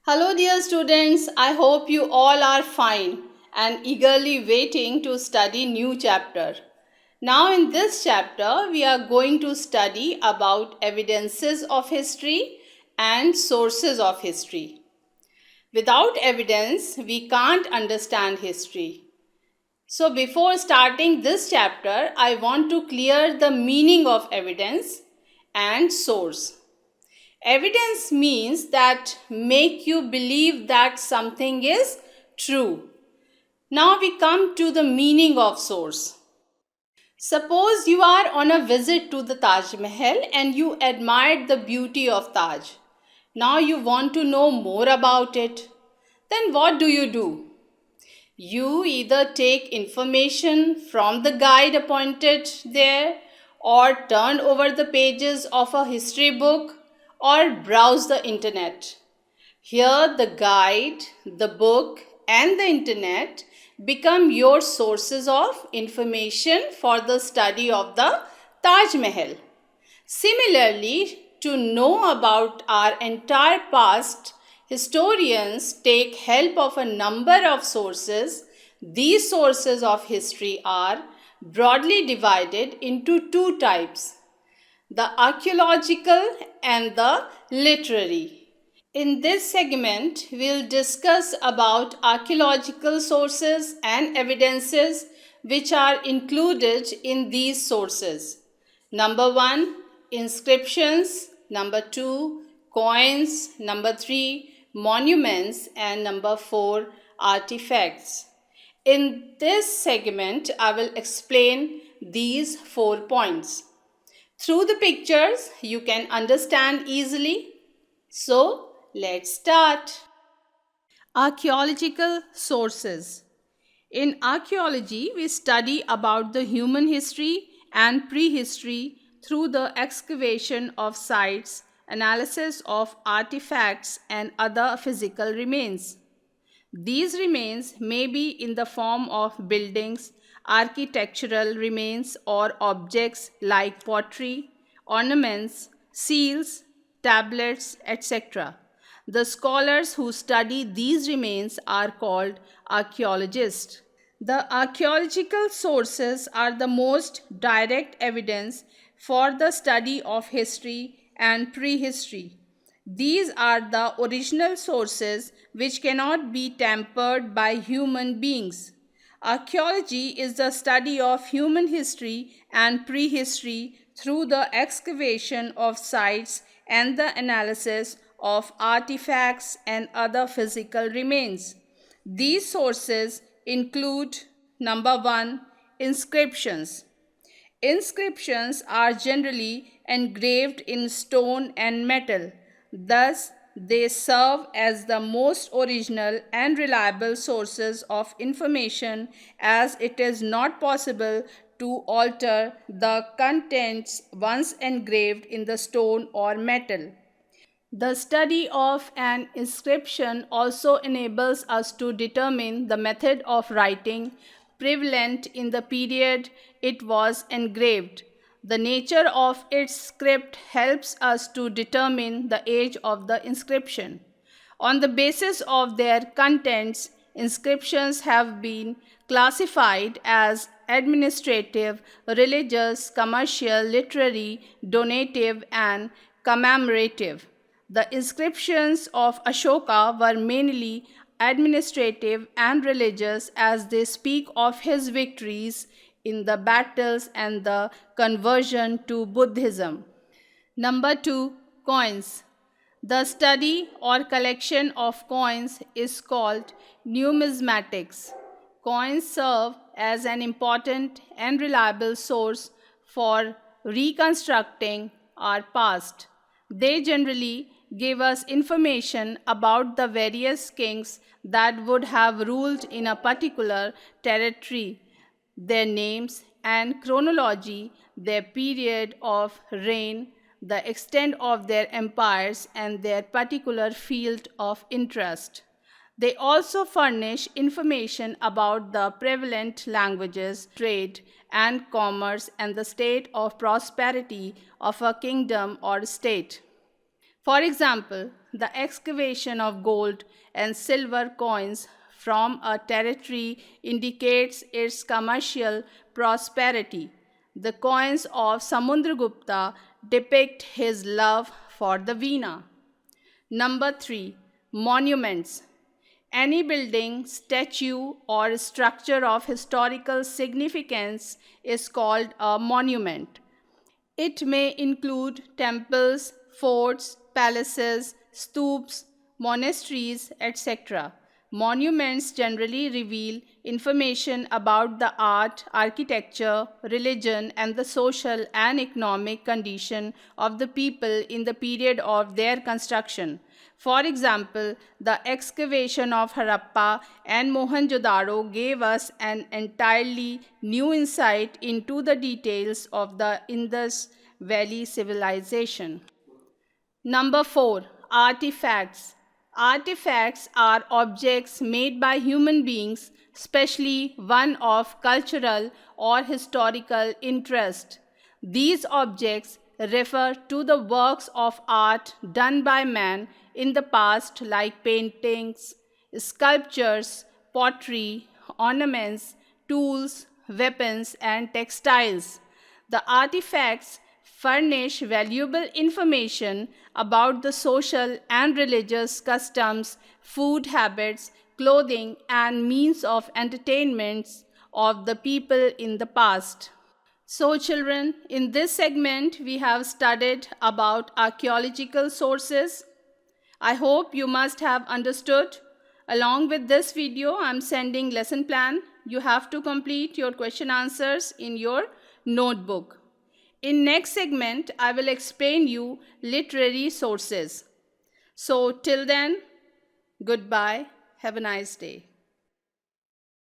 Hello, dear students. I hope you all are fine and eagerly waiting to study new chapter. Now, in this chapter, we are going to study about evidences of history and sources of history. Without evidence, we can't understand history. So, before starting this chapter, I want to clear the meaning of evidence and source. Evidence means that make you believe that something is true. Now we come to the meaning of source. Suppose you are on a visit to the Taj Mahal and you admired the beauty of Taj. Now you want to know more about it. Then what do? You either take information from the guide appointed there, or turn over the pages of a history book, or browse the internet. Here, the guide, the book, and the internet become your sources of information for the study of the Taj Mahal. Similarly, to know about our entire past, historians take help of a number of sources. These sources of history are broadly divided into two types: the archaeological and the literary. In this segment, we'll discuss about archaeological sources and evidences which are included in these sources. Number 1, inscriptions. Number 2, coins. Number 3, monuments. And number 4, artifacts. In this segment, I will explain these 4 points. Through the pictures, you can understand easily. So, let's start. Archaeological sources. In archaeology, we study about the human history and prehistory through the excavation of sites, analysis of artifacts, and other physical remains. These remains may be in the form of buildings, architectural remains, or objects like pottery, ornaments, seals, tablets, etc. The scholars who study these remains are called archaeologists. The archaeological sources are the most direct evidence for the study of history and prehistory. These are the original sources which cannot be tampered by human beings. Archaeology is the study of human history and prehistory through the excavation of sites and the analysis of artifacts and other physical remains. These sources include: number 1, inscriptions. Inscriptions are generally engraved in stone and metal. Thus, they serve as the most original and reliable sources of information, as it is not possible to alter the contents once engraved in the stone or metal. The study of an inscription also enables us to determine the method of writing prevalent in the period it was engraved. The nature of its script helps us to determine the age of the inscription. On the basis of their contents, inscriptions have been classified as administrative, religious, commercial, literary, donative, and commemorative. The inscriptions of Ashoka were mainly administrative and religious, as they speak of his victories in the battles and the conversion to Buddhism. Number 2, coins. The study or collection of coins is called numismatics. Coins serve as an important and reliable source for reconstructing our past. They generally give us information about the various kings that would have ruled in a particular territory, their names and chronology, their period of reign, the extent of their empires, and their particular field of interest. They also furnish information about the prevalent languages, trade, and commerce, and the state of prosperity of a kingdom or state. For example, the excavation of gold and silver coins from a territory indicates its commercial prosperity. The coins of Samudragupta depict his love for the Veena. Number 3. Monuments. Any building, statue, or structure of historical significance is called a monument. It may include temples, forts, palaces, stoops, monasteries, etc. Monuments generally reveal information about the art, architecture, religion, and the social and economic condition of the people in the period of their construction. For example, the excavation of Harappa and Mohenjo-daro gave us an entirely new insight into the details of the Indus Valley civilization. Number 4. Artifacts. Artifacts are objects made by human beings, especially one of cultural or historical interest. These objects refer to the works of art done by man in the past, like paintings, sculptures, pottery, ornaments, tools, weapons, and textiles. The artifacts furnish valuable information about the social and religious customs, food habits, clothing, and means of entertainments of the people in the past. So, children, in this segment, we have studied about archaeological sources. I hope you must have understood. Along with this video, I'm sending lesson plan. You have to complete your question answers in your notebook. In next segment, I will explain you literary sources. So till then, goodbye. Have a nice day.